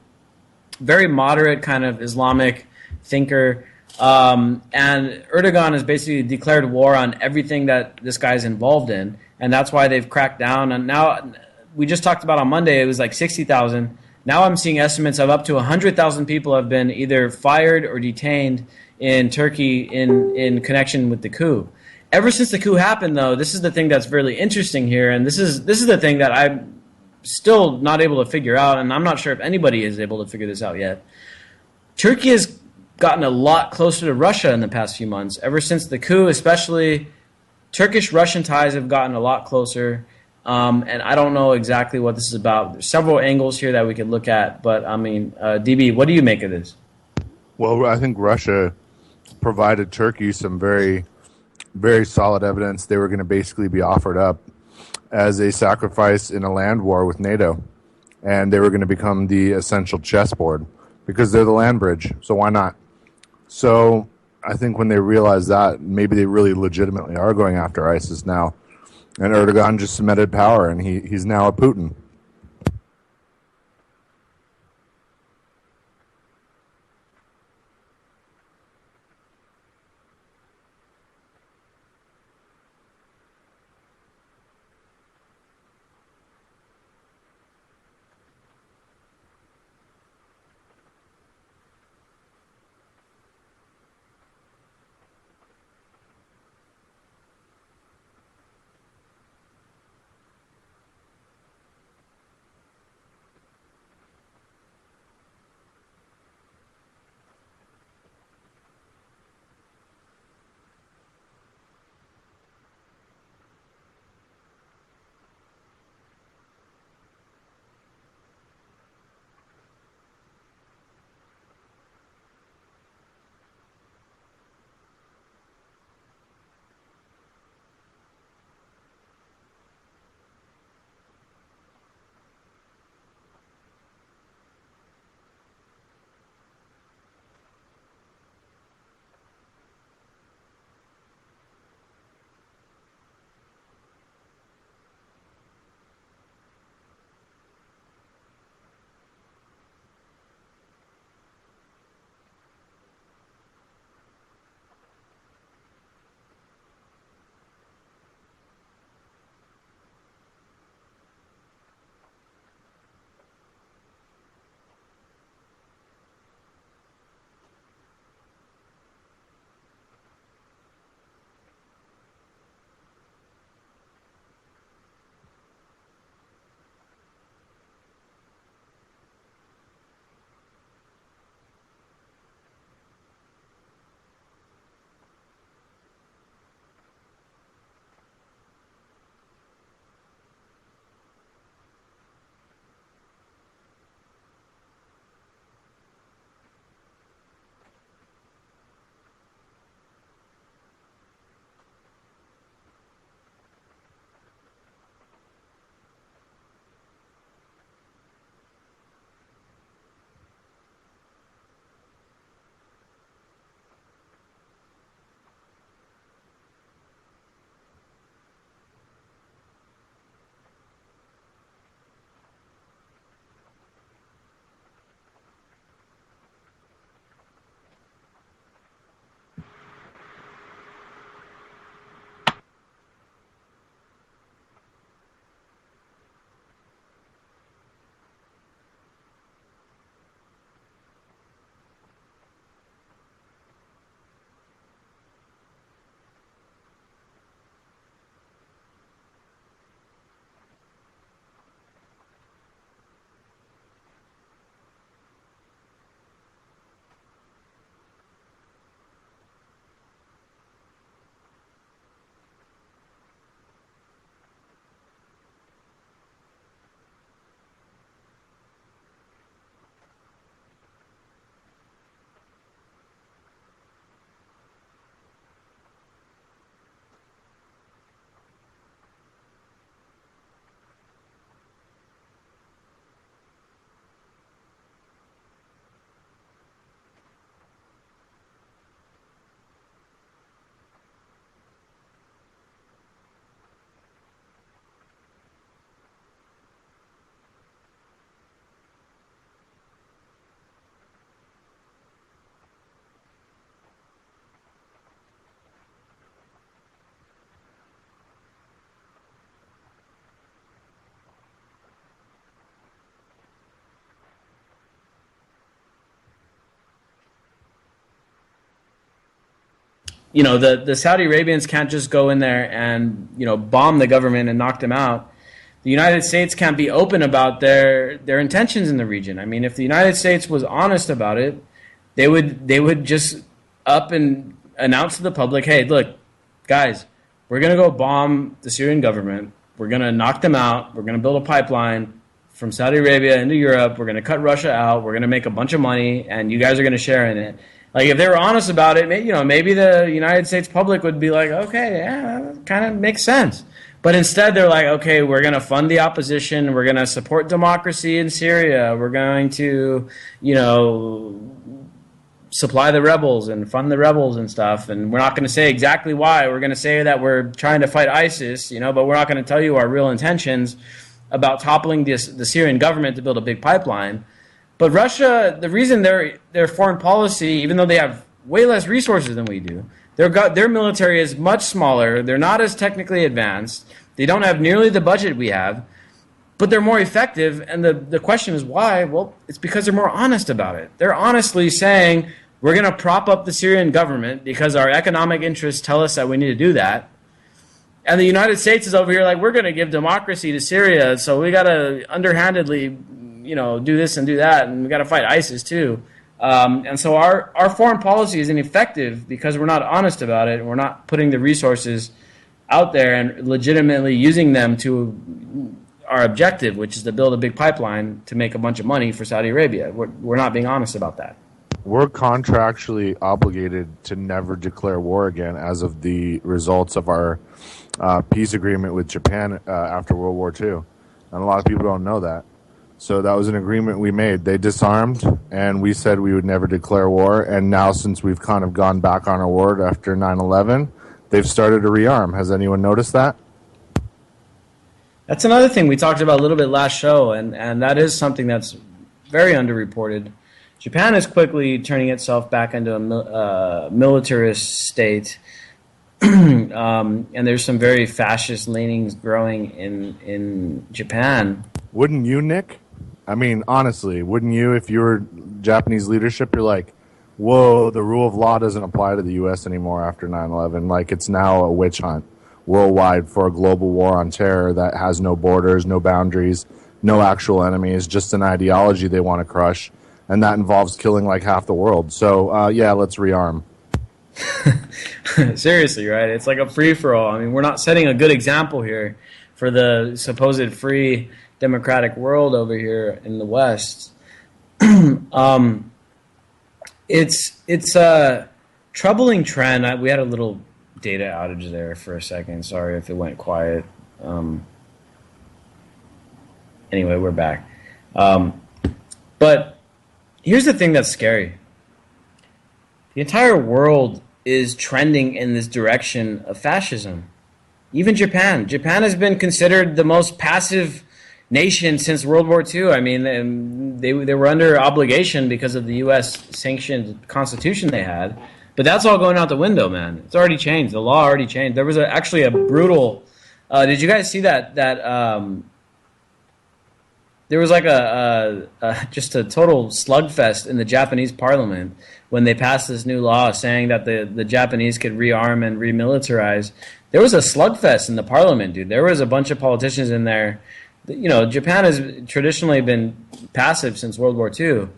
Very moderate kind of Islamic thinker. And Erdogan has basically declared war on everything that this guy's involved in, and that's why they've cracked down. And now, we just talked about on Monday, it was like 60,000. Now I'm seeing estimates of up to 100,000 people have been either fired or detained in Turkey in connection with the coup. Ever since the coup happened, though, this is the thing that's really interesting here, and this is the thing that I'm still not able to figure out, and I'm not sure if anybody is able to figure this out yet. Turkey has gotten a lot closer to Russia in the past few months. Ever since the coup, especially, Turkish-Russian ties have gotten a lot closer. And I don't know exactly what this is about. There's several angles here that we could look at, but I mean, DB, what do you make of this? Well, I think Russia provided Turkey some very, very solid evidence they were going to basically be offered up as a sacrifice in a land war with NATO. And they were going to become the essential chessboard because they're the land bridge. So why not? So I think when they realize that, maybe they really legitimately are going after ISIS now. And Erdogan just cemented power, and he's now a Putin. You know, the Saudi Arabians can't just go in there and, you know, bomb the government and knock them out. The United States can't be open about their intentions in the region. I mean, if the United States was honest about it, they would just up and announce to the public, hey, look, guys, we're going to go bomb the Syrian government. We're going to knock them out. We're going to build a pipeline from Saudi Arabia into Europe. We're going to cut Russia out. We're going to make a bunch of money, and you guys are going to share in it. Like, if they were honest about it, maybe the United States public would be like, okay, yeah, that kind of makes sense. But instead, they're like, okay, we're going to fund the opposition. We're going to support democracy in Syria. We're going to, supply the rebels and fund the rebels and stuff. And we're not going to say exactly why. We're going to say that we're trying to fight ISIS, but we're not going to tell you our real intentions about toppling the Syrian government to build a big pipeline. But Russia, the reason their foreign policy, even though they have way less resources than we do, their military is much smaller. They're not as technically advanced. They don't have nearly the budget we have, but they're more effective. And the question is why? Well, it's because they're more honest about it. They're honestly saying, we're going to prop up the Syrian government because our economic interests tell us that we need to do that. And the United States is over here like, we're going to give democracy to Syria, so we got to underhandedly, do this and do that, and we got to fight ISIS too. And so our foreign policy is ineffective because we're not honest about it, and we're not putting the resources out there and legitimately using them to our objective, which is to build a big pipeline to make a bunch of money for Saudi Arabia. We're not being honest about that. We're contractually obligated to never declare war again as of the results of our peace agreement with Japan after World War II. And a lot of people don't know that. So that was an agreement we made. They disarmed, and we said we would never declare war. And now, since we've kind of gone back on our word after 9/11, they've started to rearm. Has anyone noticed that? That's another thing we talked about a little bit last show, and that is something that's very underreported. Japan is quickly turning itself back into a militarist state, and there's some very fascist leanings growing in Japan. Wouldn't you, Nick? I mean, honestly, wouldn't you, if you were Japanese leadership, you're like, whoa, the rule of law doesn't apply to the U.S. anymore after 9/11. Like, it's now a witch hunt worldwide for a global war on terror that has no borders, no boundaries, no actual enemies, just an ideology they want to crush. And that involves killing like half the world. So, yeah, let's rearm. Seriously, right? It's like a free-for-all. I mean, we're not setting a good example here for the supposed free democratic world over here in the West. It's a troubling trend. We had a little data outage there for a second. Sorry if it went quiet. Anyway, we're back. But here's the thing that's scary. The entire world is trending in this direction of fascism. Even Japan. Japan has been considered the most passive nation since World War II. I mean, they were under obligation because of the U.S. sanctioned constitution they had. But that's all going out the window, man. It's already changed. The law already changed. There was actually a brutal... did you guys see that there was like just a total slugfest in the Japanese parliament when they passed this new law saying that the Japanese could rearm and remilitarize. There was a slugfest in the parliament, dude. There was a bunch of politicians in there. Japan has traditionally been passive since World War II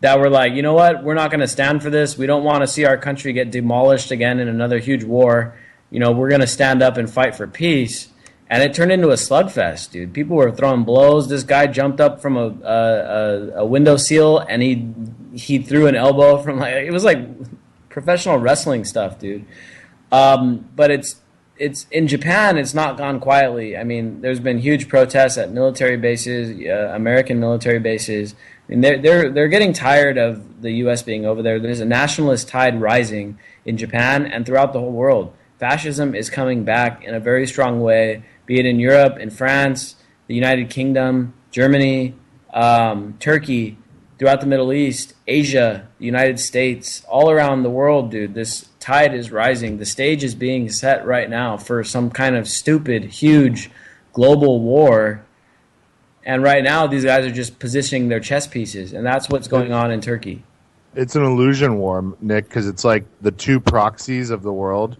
that were like, you know what? We're not going to stand for this. We don't want to see our country get demolished again in another huge war. We're going to stand up and fight for peace. And it turned into a slugfest, dude. People were throwing blows. This guy jumped up from a windowsill and he threw an elbow from it was like professional wrestling stuff, dude. But it's in Japan. It's not gone quietly. I mean, there's been huge protests at military bases, American military bases. I mean, they're getting tired of the U.S. being over there. There's a nationalist tide rising in Japan and throughout the whole world. Fascism is coming back in a very strong way, be it in Europe, in France, the United Kingdom, Germany, Turkey, throughout the Middle East, Asia, the United States, all around the world, dude. This tide is rising. The stage is being set right now for some kind of stupid, huge global war. And right now, these guys are just positioning their chess pieces, and that's what's going on in Turkey. It's an illusion war, Nick, because it's like the two proxies of the world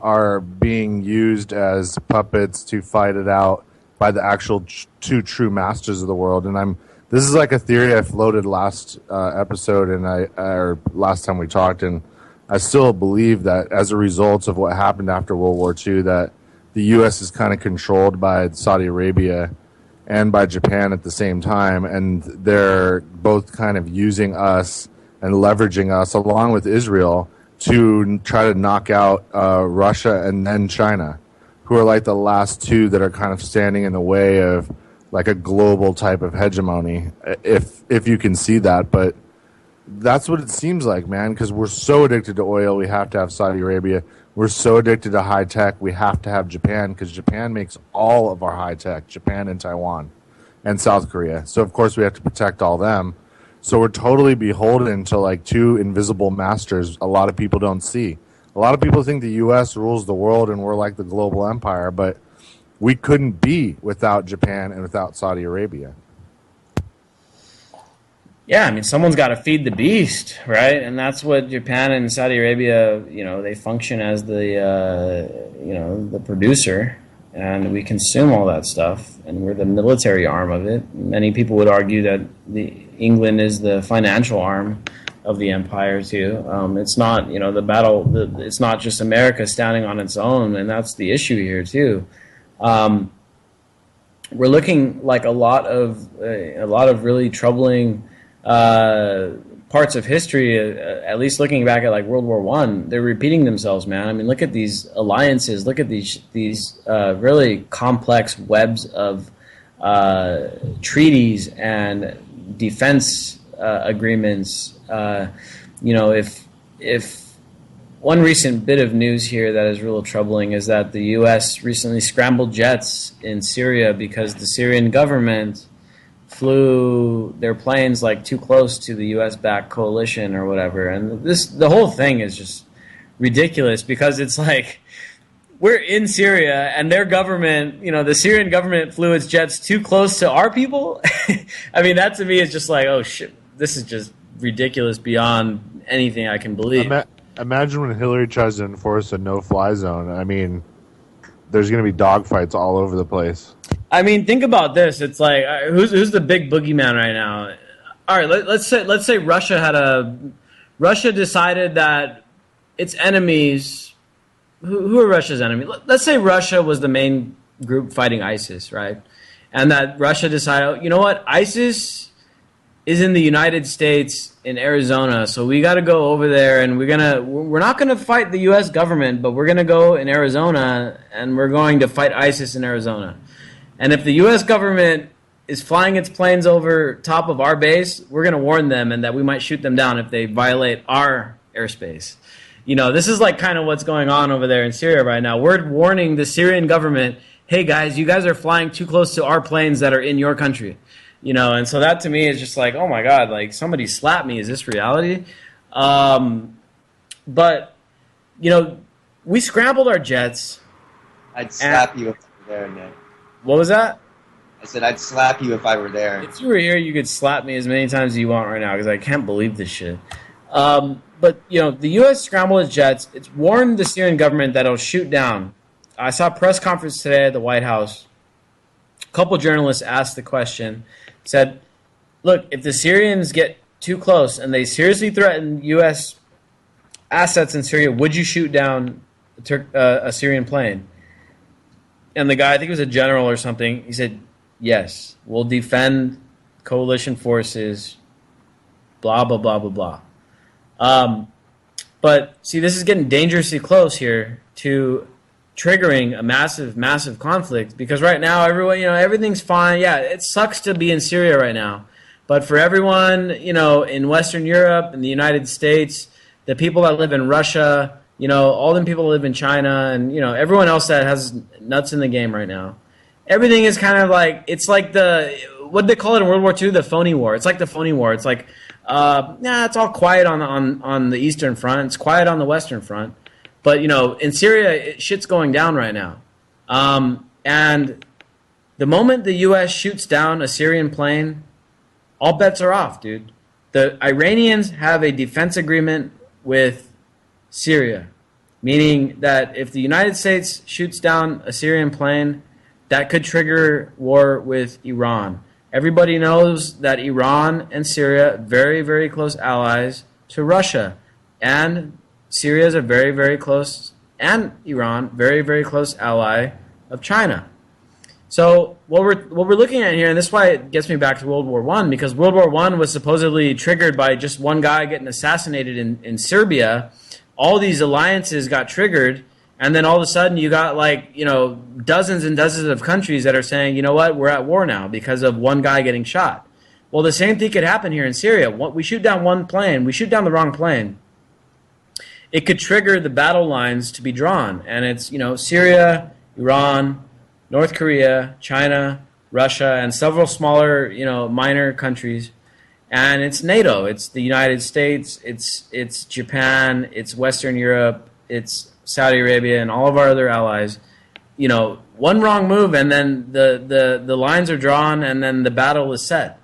are being used as puppets to fight it out by the actual two true masters of the world. And I'm this is like a theory I floated last episode, and or last time we talked, and I still believe that as a result of what happened after World War II, that the U.S. is kind of controlled by Saudi Arabia and by Japan at the same time, and they're both kind of using us and leveraging us along with Israel to try to knock out Russia and then China, who are like the last two that are kind of standing in the way of like a global type of hegemony, if you can see that. But that's what it seems like, man, because we're so addicted to oil, we have to have Saudi Arabia. We're so addicted to high tech, we have to have Japan, because Japan makes all of our high tech, Japan and Taiwan and South Korea. So, of course, we have to protect all them. So we're totally beholden to like two invisible masters a lot of people don't see. A lot of people think the U.S. rules the world and we're like the global empire, but we couldn't be without Japan and without Saudi Arabia. Yeah, I mean, someone's got to feed the beast, right? And that's what Japan and Saudi Arabia, they function as the producer, and we consume all that stuff, and we're the military arm of it. Many people would argue that England is the financial arm of the empire too. It's not, the battle. It's not just America standing on its own, and that's the issue here too. We're looking like a lot of really troubling parts of history. At least looking back at like World War I, they're repeating themselves, man. I mean, look at these alliances. Look at these really complex webs of treaties and defense agreements. If one recent bit of news here that is real troubling is that the U.S. recently scrambled jets in Syria because the Syrian government flew their planes like too close to the U.S.-backed coalition or whatever. And the whole thing is just ridiculous because it's like we're in Syria and their government, the Syrian government flew its jets too close to our people. I mean, that to me is just like, oh shit, this is just ridiculous beyond anything I can believe. Imagine when Hillary tries to enforce a no-fly zone. I mean, there's going to be dogfights all over the place. I mean, think about this. It's like, who's the big boogeyman right now? All right, let's say Russia decided that its enemies, who are Russia's enemies? Let's say Russia was the main group fighting ISIS, right? And that Russia decided, you know what, ISIS is in the United States in Arizona, so we got to go over there, and we're not gonna fight the U.S. government, but we're gonna go in Arizona, and we're going to fight ISIS in Arizona. And if the U.S. government is flying its planes over top of our base, we're gonna warn them, and that we might shoot them down if they violate our airspace. This is like kind of what's going on over there in Syria right now. We're warning the Syrian government, hey guys, you guys are flying too close to our planes that are in your country. And so that to me is just like, oh my God, like somebody slapped me. Is this reality? But, we scrambled our jets. I'd slap you if I were there, Nick. What was that? I said I'd slap you if I were there. If you were here, you could slap me as many times as you want right now because I can't believe this shit. But, the U.S. scrambled its jets. It's warned the Syrian government that it'll shoot down. I saw a press conference today at the White House. A couple journalists asked the question, said, look, if the Syrians get too close and they seriously threaten U.S. assets in Syria, would you shoot down a Syrian plane? And the guy, I think it was a general or something, he said, yes, we'll defend coalition forces, blah, blah, blah, blah, blah. But, see, this is getting dangerously close here to triggering a massive, massive conflict because right now everyone, everything's fine. Yeah, it sucks to be in Syria right now. But for everyone, in Western Europe and the United States, the people that live in Russia, all them people that live in China and, everyone else that has nuts in the game right now, everything is kind of like, it's like what did they call it in World War II? The phony war. It's like the phony war. It's like, it's all quiet on the Eastern Front. It's quiet on the Western Front. But, in Syria, shit's going down right now. And the moment the U.S. shoots down a Syrian plane, all bets are off, dude. The Iranians have a defense agreement with Syria, meaning that if the United States shoots down a Syrian plane, that could trigger war with Iran. Everybody knows that Iran and Syria, very, very close allies to Russia. And Syria is a very, very close, and Iran, very, very close ally of China. So what we're looking at here, and this is why it gets me back to World War I, because World War I was supposedly triggered by just one guy getting assassinated in Serbia. All these alliances got triggered, and then all of a sudden you got dozens and dozens of countries that are saying, you know what, we're at war now because of one guy getting shot. Well, the same thing could happen here in Syria. We shoot down one plane, we shoot down the wrong plane. It could trigger the battle lines to be drawn, and it's Syria, Iran, North Korea, China, Russia, and several smaller, minor countries. And it's NATO, it's the United States, it's Japan, it's Western Europe, it's Saudi Arabia, and all of our other allies. One wrong move, and then the lines are drawn, and then the battle is set.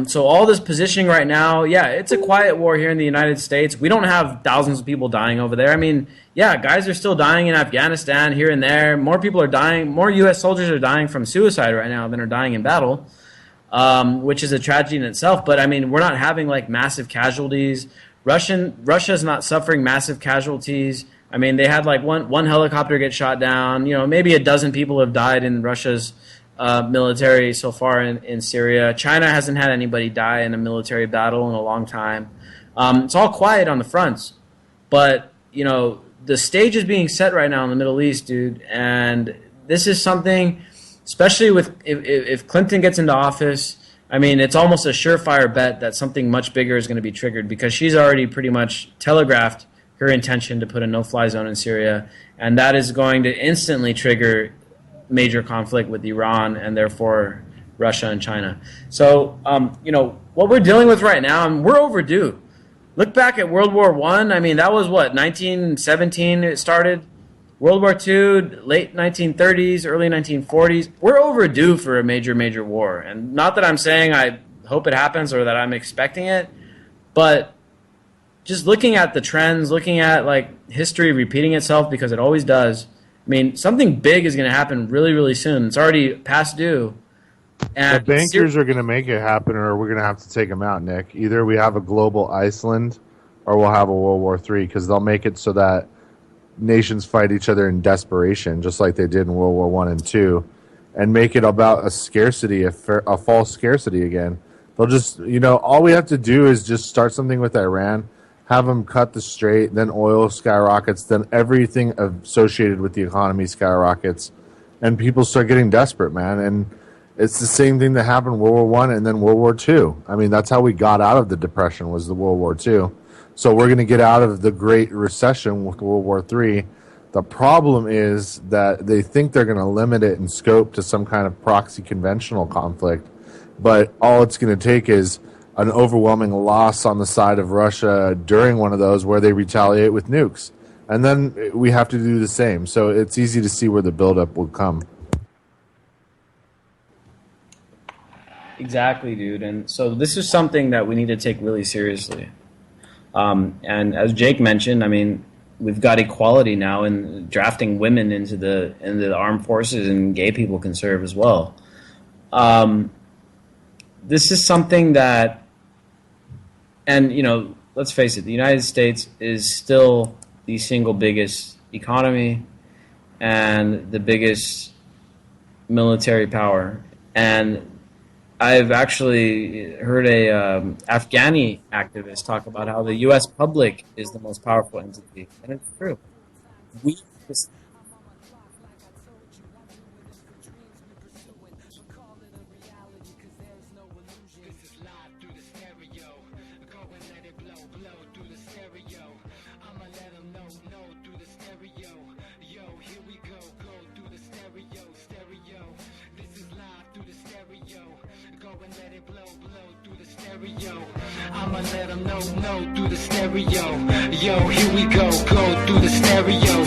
So all this positioning right now, yeah, it's a quiet war here in the United States. We don't have thousands of people dying over there. I mean, yeah, guys are still dying in Afghanistan here and there. More people are dying. More U.S. soldiers are dying from suicide right now than are dying in battle, which is a tragedy in itself. But, I mean, we're not having, massive casualties. Russia's not suffering massive casualties. I mean, they had, one helicopter get shot down. Maybe a dozen people have died in Russia's military so far in Syria. China hasn't had anybody die in a military battle in a long time. It's all quiet on the fronts. But, the stage is being set right now in the Middle East, dude. And this is something, especially if Clinton gets into office, I mean, it's almost a surefire bet that something much bigger is going to be triggered because she's already pretty much telegraphed her intention to put a no-fly zone in Syria. And that is going to instantly trigger major conflict with Iran and therefore Russia and China. So, what we're dealing with right now, and we're overdue. Look back at World War I. I mean, that was 1917 it started. World War II, late 1930s, early 1940s. We're overdue for a major, major war. And not that I'm saying I hope it happens or that I'm expecting it, but just looking at the trends, looking at history repeating itself because it always does. I mean, something big is going to happen really, really soon. It's already past due. And the bankers are going to make it happen, or we're going to have to take them out, Nick. Either we have a global Iceland, or we'll have a World War III, because they'll make it so that nations fight each other in desperation, just like they did in World War I and II, and make it about a scarcity, a false scarcity again. They'll just, all we have to do is just start something with Iran, have them cut the strait, then oil skyrockets, then everything associated with the economy skyrockets, and people start getting desperate, man. And it's the same thing that happened in World War I and then World War II. I mean, that's how we got out of the Depression, was the World War II. So we're going to get out of the Great Recession with World War III. The problem is that they think they're going to limit it in scope to some kind of proxy conventional conflict, but all it's going to take is an overwhelming loss on the side of Russia during one of those where they retaliate with nukes. And then we have to do the same. So it's easy to see where the buildup will come. Exactly, dude. And so this is something that we need to take really seriously. And as Jake mentioned, I mean, we've got equality now in drafting women into the armed forces, and gay people can serve as well. This is something that, and let's face it, the United States is still the single biggest economy and the biggest military power. And I've actually heard a Afghani activist talk about how the U.S. public is the most powerful entity, and it's true. We just I'ma let them know through the stereo. Yo, here we go through the stereo.